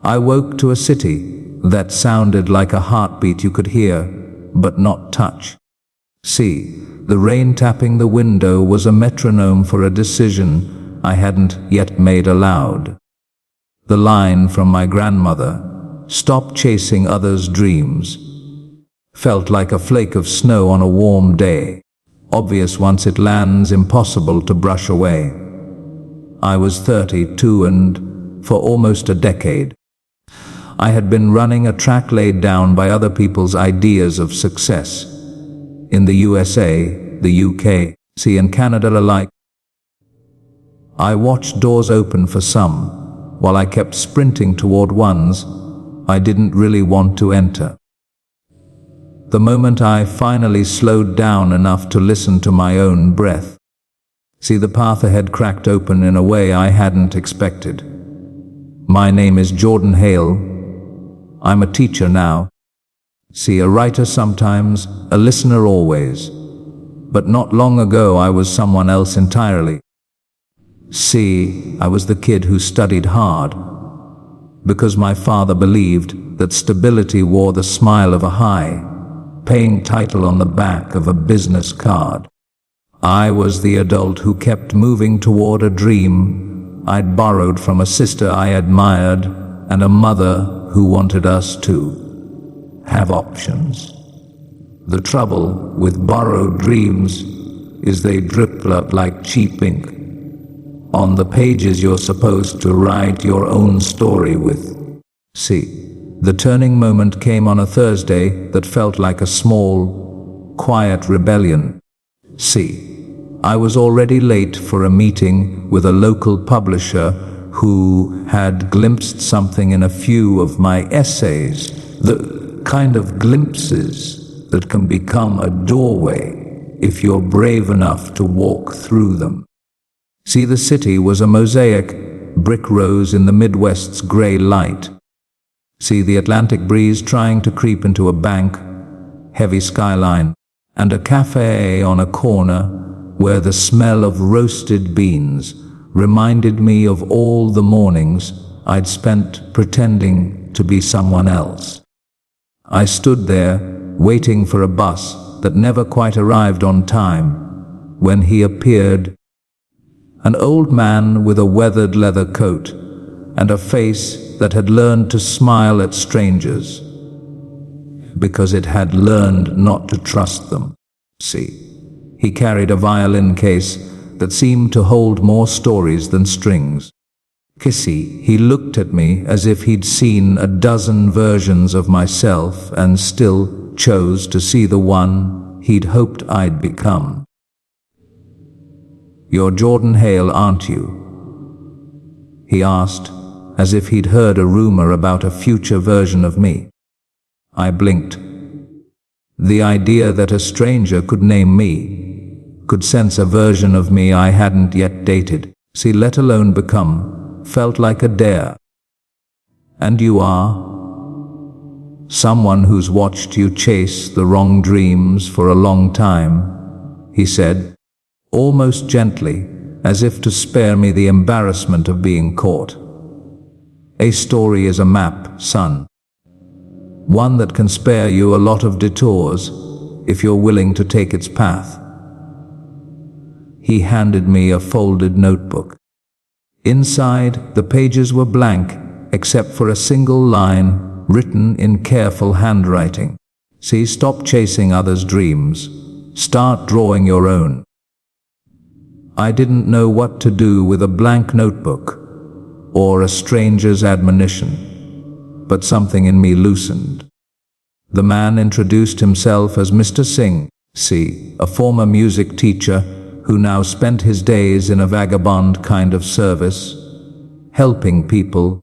I woke to a city that sounded like a heartbeat you could hear, but not touch. See, the rain tapping the window was a metronome for a decision I hadn't yet made aloud. The line from my grandmother, "Stop chasing others' dreams," felt like a flake of snow on a warm day, obvious once it lands, impossible to brush away. I was 32 and, for almost a decade, I had been running a track laid down by other people's ideas of success. In the USA, the UK, and Canada alike. I watched doors open for some, while I kept sprinting toward ones I didn't really want to enter. The moment I finally slowed down enough to listen to my own breath, the path ahead cracked open in a way I hadn't expected. My name is Jordan Hale. I'm a teacher now. A writer sometimes, a listener always. But not long ago I was someone else entirely. I was the kid who studied hard, because my father believed that stability wore the smile of a high-paying title on the back of a business card. I was the adult who kept moving toward a dream I'd borrowed from a sister I admired and a mother who wanted us to have options. The trouble with borrowed dreams is they drip up like cheap ink on the pages you're supposed to write your own story with. The turning moment came on a Thursday that felt like a small, quiet rebellion. I was already late for a meeting with a local publisher who had glimpsed something in a few of my essays, the kind of glimpses that can become a doorway if you're brave enough to walk through them. The city was a mosaic, brick rows in the Midwest's gray light. The Atlantic breeze trying to creep into a bank, heavy skyline, and a cafe on a corner where the smell of roasted beans reminded me of all the mornings I'd spent pretending to be someone else. I stood there, waiting for a bus that never quite arrived on time, when he appeared. An old man with a weathered leather coat and a face that had learned to smile at strangers because it had learned not to trust them. He carried a violin case that seemed to hold more stories than strings. He looked at me as if he'd seen a dozen versions of myself and still chose to see the one he'd hoped I'd become. "You're Jordan Hale, aren't you?" he asked, as if he'd heard a rumor about a future version of me. I blinked. The idea that a stranger could name me, could sense a version of me I hadn't yet dated, let alone become, felt like a dare. "And you are?" "Someone who's watched you chase the wrong dreams for a long time," he said, almost gently, as if to spare me the embarrassment of being caught. "A story is a map, son. One that can spare you a lot of detours if you're willing to take its path." He handed me a folded notebook. Inside, the pages were blank, except for a single line written in careful handwriting. "Stop chasing others' dreams. Start drawing your own." I didn't know what to do with a blank notebook or a stranger's admonition, but something in me loosened. The man introduced himself as Mr. Singh, a former music teacher who now spent his days in a vagabond kind of service, helping people,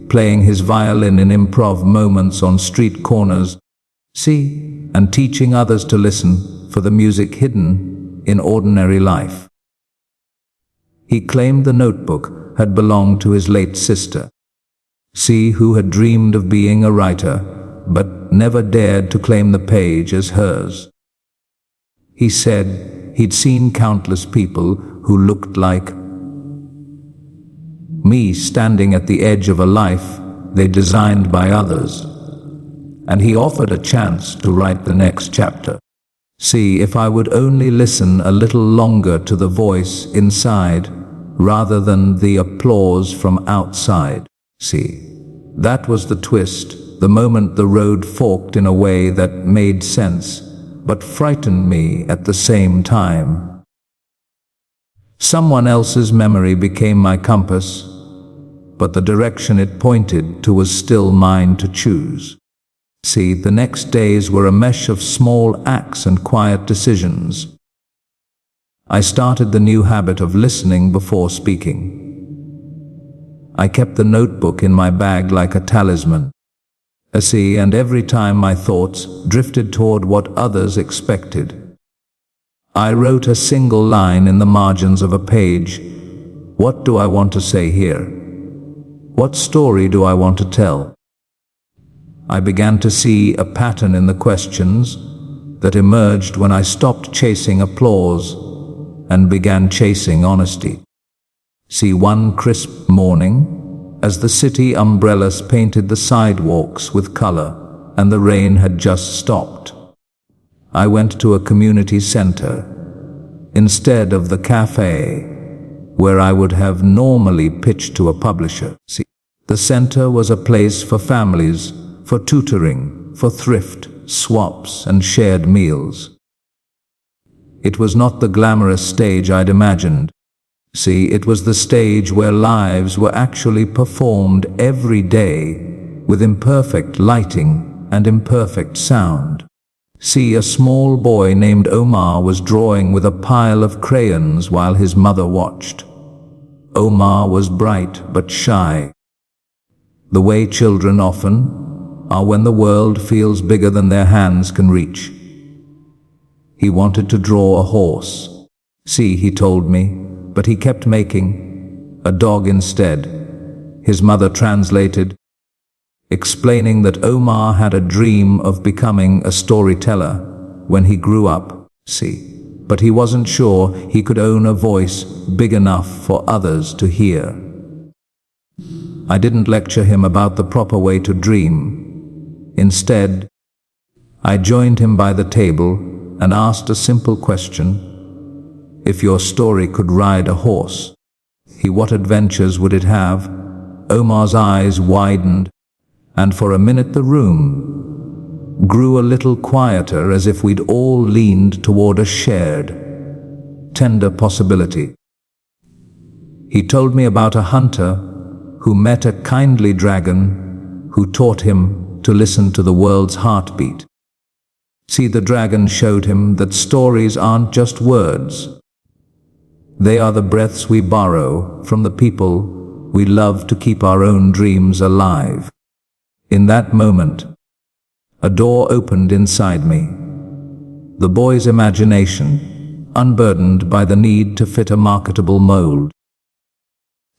playing his violin in improv moments on street corners, and teaching others to listen for the music hidden in ordinary life. He claimed the notebook had belonged to his late sister, who had dreamed of being a writer, but never dared to claim the page as hers. He said he'd seen countless people who looked like me standing at the edge of a life they designed by others. And he offered a chance to write the next chapter. See, if I would only listen a little longer to the voice inside rather than the applause from outside. See, that was the twist, the moment the road forked in a way that made sense, but frightened me at the same time. Someone else's memory became my compass, but the direction it pointed to was still mine to choose. See, the next days were a mesh of small acts and quiet decisions. I started the new habit of listening before speaking. I kept the notebook in my bag like a talisman. See, and every time my thoughts drifted toward what others expected, I wrote a single line in the margins of a page. What do I want to say here? What story do I want to tell? I began to see a pattern in the questions that emerged when I stopped chasing applause and began chasing honesty. See, one crisp morning, as the city umbrellas painted the sidewalks with color and the rain had just stopped, I went to a community center instead of the cafe where I would have normally pitched to a publisher. See, the center was a place for families, for tutoring, for thrift, swaps, and shared meals. It was not the glamorous stage I'd imagined. See, it was the stage where lives were actually performed every day with imperfect lighting and imperfect sound. See, a small boy named Omar was drawing with a pile of crayons while his mother watched. Omar was bright but shy, the way children often are when the world feels bigger than their hands can reach. He wanted to draw a horse. See, he told me, but he kept making a dog instead. His mother translated, explaining that Omar had a dream of becoming a storyteller when he grew up. See, but he wasn't sure he could own a voice big enough for others to hear. I didn't lecture him about the proper way to dream. Instead, I joined him by the table and asked a simple question. If your story could ride a horse, what adventures would it have? Omar's eyes widened, and for a minute the room grew a little quieter, as if we'd all leaned toward a shared, tender possibility. He told me about a hunter who met a kindly dragon who taught him to listen to the world's heartbeat. See, the dragon showed him that stories aren't just words. They are the breaths we borrow from the people we love to keep our own dreams alive. In that moment, a door opened inside me. The boy's imagination, unburdened by the need to fit a marketable mold.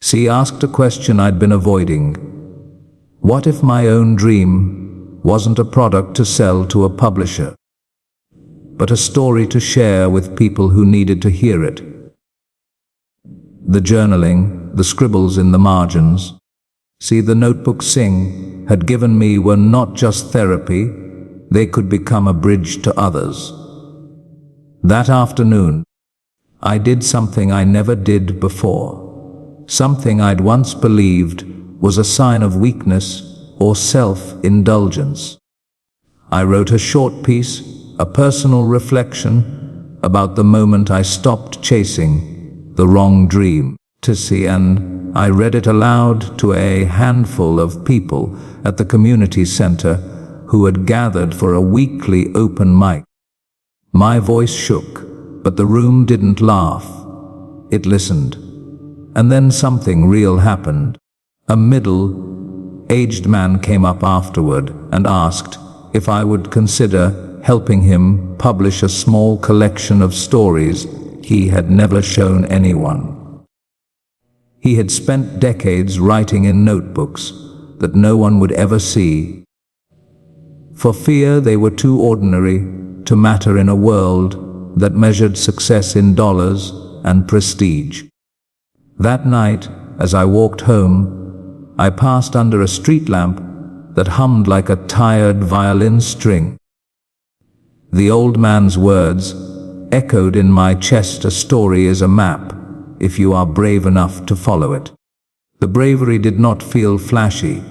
See, asked a question I'd been avoiding. What if my own dream wasn't a product to sell to a publisher, but a story to share with people who needed to hear it? The journaling, the scribbles in the margins, see, the notebook Singh had given me were not just therapy, they could become a bridge to others. That afternoon, I did something I never did before, something I'd once believed was a sign of weakness or self-indulgence. I wrote a short piece, a personal reflection about the moment I stopped chasing the wrong dream to see, and I read it aloud to a handful of people at the community center who had gathered for a weekly open mic. My voice shook, but the room didn't laugh. It listened. And then something real happened. A middle-aged man came up afterward and asked if I would consider helping him publish a small collection of stories he had never shown anyone. He had spent decades writing in notebooks that no one would ever see, for fear they were too ordinary to matter in a world that measured success in dollars and prestige. That night, as I walked home, I passed under a street lamp that hummed like a tired violin string. The old man's words echoed in my chest. A story is a map, if you are brave enough to follow it. The bravery did not feel flashy.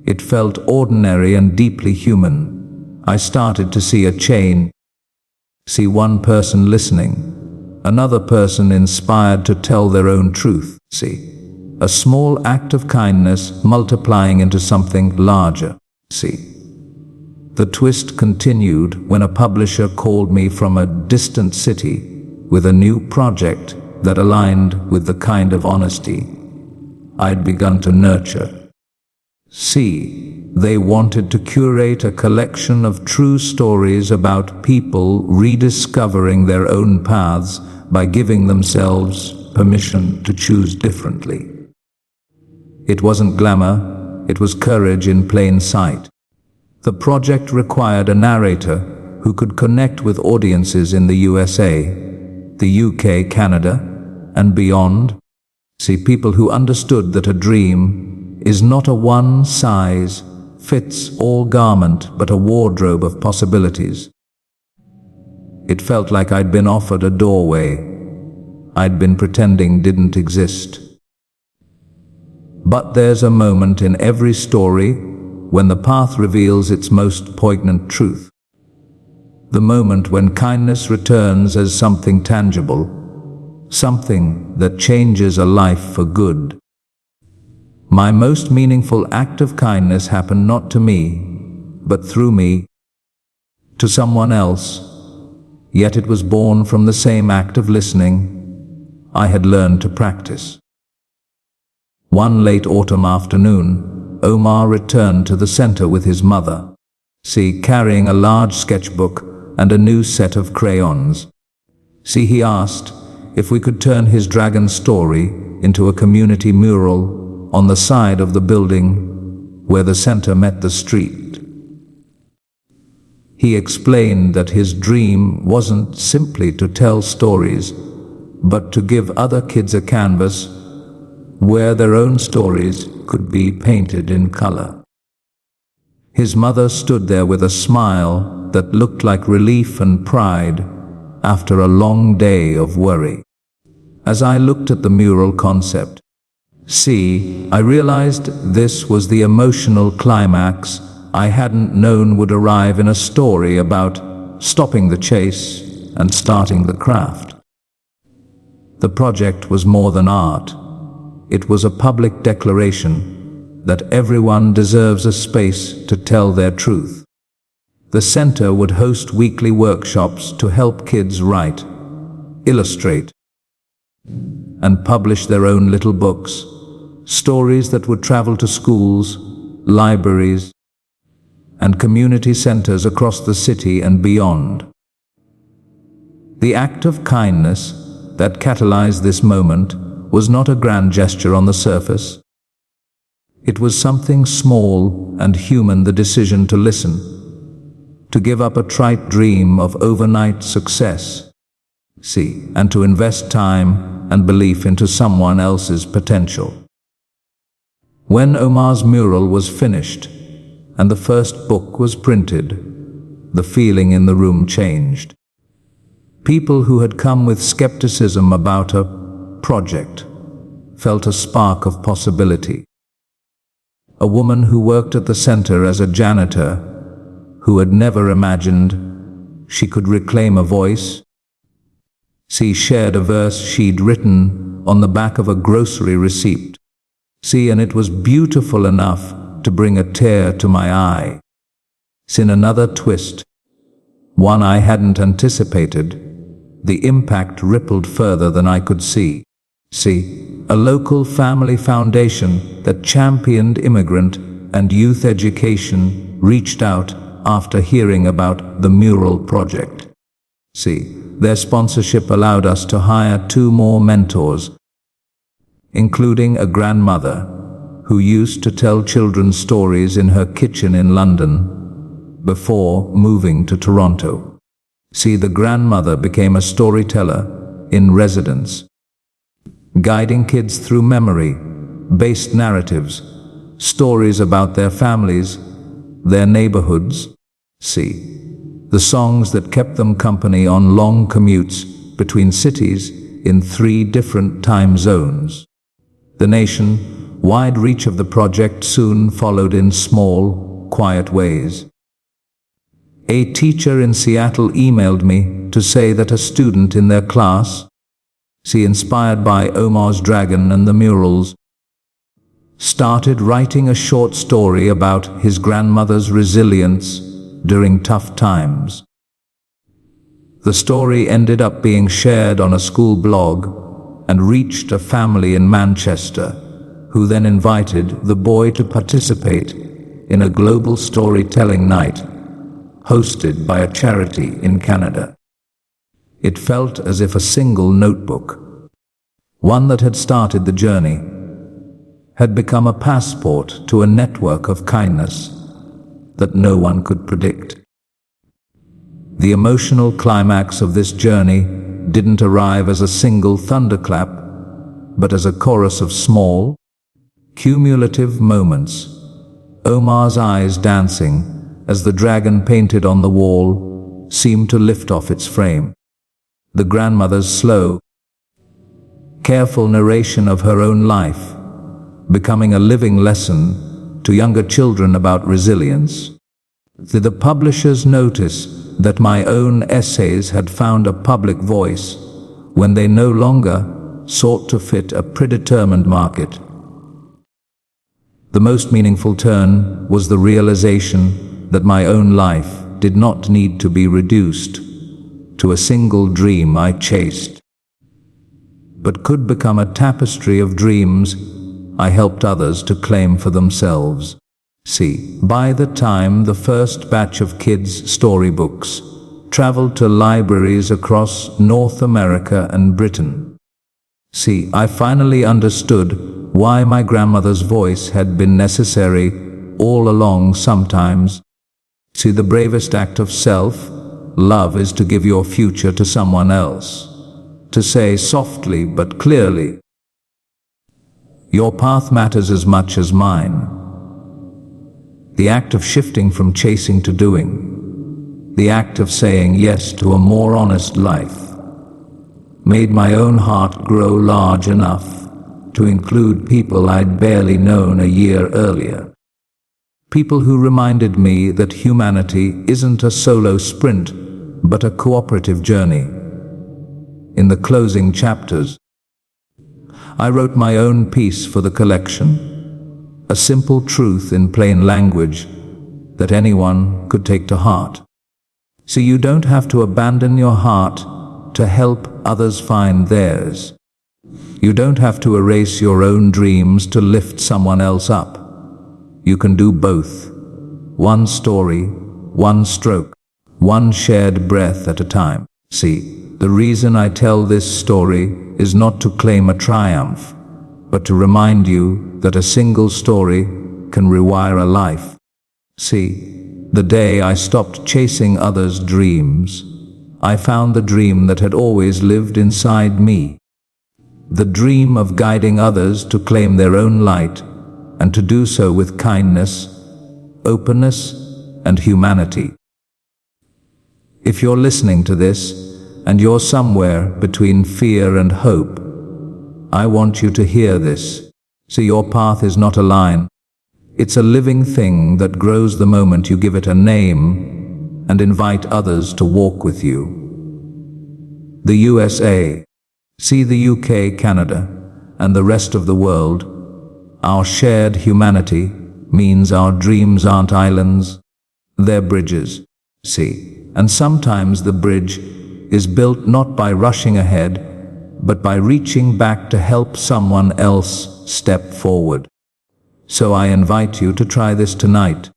It felt ordinary and deeply human. I started to see a chain. See one person listening, another person inspired to tell their own truth. See a small act of kindness multiplying into something larger. See. The twist continued when a publisher called me from a distant city with a new project that aligned with the kind of honesty I'd begun to nurture. See, they wanted to curate a collection of true stories about people rediscovering their own paths by giving themselves permission to choose differently. It wasn't glamour, it was courage in plain sight. The project required a narrator who could connect with audiences in the USA, the UK, Canada, and beyond. See, people who understood that a dream is not a one-size-fits-all garment, but a wardrobe of possibilities. It felt like I'd been offered a doorway I'd been pretending didn't exist. But there's a moment in every story when the path reveals its most poignant truth. The moment when kindness returns as something tangible, something that changes a life for good. My most meaningful act of kindness happened not to me, but through me, to someone else, yet it was born from the same act of listening I had learned to practice. One late autumn afternoon, Omar returned to the center with his mother, carrying a large sketchbook and a new set of crayons. He asked if we could turn his dragon story into a community mural on the side of the building where the center met the street. He explained that his dream wasn't simply to tell stories, but to give other kids a canvas where their own stories could be painted in color. His mother stood there with a smile that looked like relief and pride after a long day of worry. As I looked at the mural concept, I realized this was the emotional climax I hadn't known would arrive in a story about stopping the chase and starting the craft. The project was more than art. It was a public declaration that everyone deserves a space to tell their truth. The center would host weekly workshops to help kids write, illustrate, and publish their own little books, stories that would travel to schools, libraries, and community centers across the city and beyond. The act of kindness that catalyzed this moment was not a grand gesture on the surface. It was something small and human, the decision to listen, to give up a trite dream of overnight success, and to invest time and belief into someone else's potential. When Omar's mural was finished and the first book was printed, the feeling in the room changed. People who had come with skepticism about a project felt a spark of possibility. A woman who worked at the center as a janitor, who had never imagined she could reclaim a voice, shared a verse she'd written on the back of a grocery receipt. And it was beautiful enough to bring a tear to my eye. In another twist, one I hadn't anticipated, the impact rippled further than I could see. A local family foundation that championed immigrant and youth education reached out after hearing about the mural project. Their sponsorship allowed us to hire 2 more mentors, including a grandmother who used to tell children's stories in her kitchen in London before moving to Toronto. The grandmother became a storyteller in residence, guiding kids through memory-based narratives stories about their families, their neighborhoods. C. The songs that kept them company on long commutes between cities in 3 different time zones. The nationwide reach of the project soon followed in small, quiet ways. A teacher in Seattle emailed me to say that a student in their class, inspired by Omar's dragon and the murals, started writing a short story about his grandmother's resilience during tough times. The story ended up being shared on a school blog and reached a family in Manchester, who then invited the boy to participate in a global storytelling night hosted by a charity in Canada. It felt as if a single notebook, one that had started the journey, had become a passport to a network of kindness that no one could predict. The emotional climax of this journey didn't arrive as a single thunderclap, but as a chorus of small, cumulative moments. Omar's eyes dancing as the dragon painted on the wall seemed to lift off its frame. The grandmother's slow, careful narration of her own life becoming a living lesson to younger children about resilience. The publishers noticed that my own essays had found a public voice when they no longer sought to fit a predetermined market. The most meaningful turn was the realization that my own life did not need to be reduced to a single dream I chased, but could become a tapestry of dreams I helped others to claim for themselves. By the time the first batch of kids' storybooks traveled to libraries across North America and Britain, I finally understood why my grandmother's voice had been necessary all along. Sometimes, the bravest act of self-love is to give your future to someone else, to say softly but clearly, "Your path matters as much as mine." The act of shifting from chasing to doing, the act of saying yes to a more honest life, made my own heart grow large enough to include people I'd barely known a year earlier. People who reminded me that humanity isn't a solo sprint, but a cooperative journey. In the closing chapters, I wrote my own piece for the collection, a simple truth in plain language that anyone could take to heart. So you don't have to abandon your heart to help others find theirs. You don't have to erase your own dreams to lift someone else up. You can do both. One story, one stroke, one shared breath at a time. The reason I tell this story is not to claim a triumph, but to remind you that a single story can rewire a life. The day I stopped chasing others' dreams, I found the dream that had always lived inside me. The dream of guiding others to claim their own light, and to do so with kindness, openness, and humanity. If you're listening to this, and you're somewhere between fear and hope, I want you to hear this. Your path is not a line. It's a living thing that grows the moment you give it a name and invite others to walk with you. The USA, the UK, Canada, and the rest of the world, our shared humanity means our dreams aren't islands, they're bridges. And sometimes the bridge is built not by rushing ahead, but by reaching back to help someone else step forward. So I invite you to try this tonight.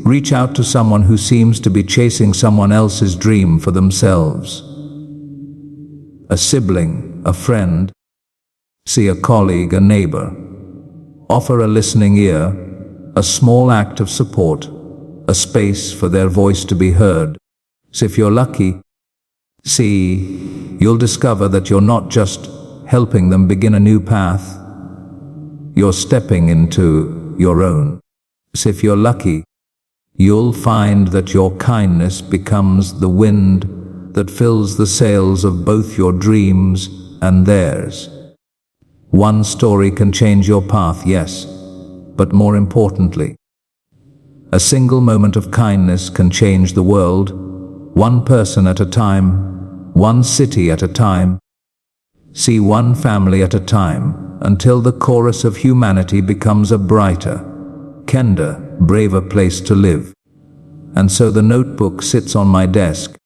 Reach out to someone who seems to be chasing someone else's dream for themselves. A sibling, a friend, a colleague, a neighbor. Offer a listening ear, a small act of support, a space for their voice to be heard. If you're lucky, you'll discover that you're not just helping them begin a new path, you're stepping into your own. So if you're lucky, you'll find that your kindness becomes the wind that fills the sails of both your dreams and theirs. One story can change your path, yes, but more importantly, a single moment of kindness can change the world, one person at a time, one city at a time, see one family at a time, until the chorus of humanity becomes a brighter, kinder, braver place to live. And so the notebook sits on my desk,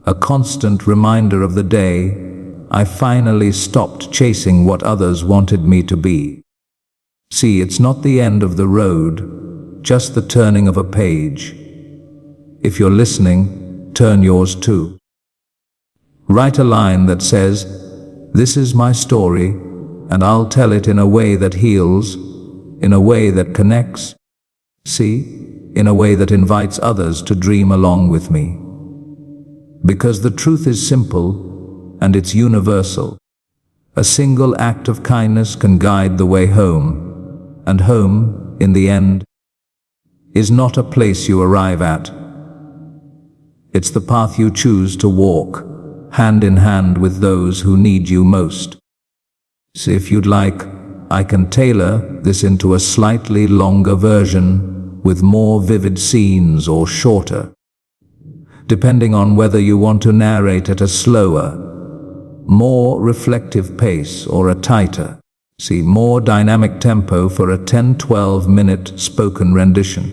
a constant reminder of the day I finally stopped chasing what others wanted me to be. See, it's not the end of the road, just the turning of a page. If you're listening, turn yours too. Write a line that says, "This is my story, and I'll tell it in a way that heals, in a way that connects. See, in a way that invites others to dream along with me." Because the truth is simple, and it's universal. A single act of kindness can guide the way home, and home, in the end, is not a place you arrive at. It's the path you choose to walk, hand in hand with those who need you most. So if you'd like, I can tailor this into a slightly longer version with more vivid scenes or shorter, depending on whether you want to narrate at a slower, more reflective pace or a tighter, more dynamic tempo for a 10-12 minute spoken rendition.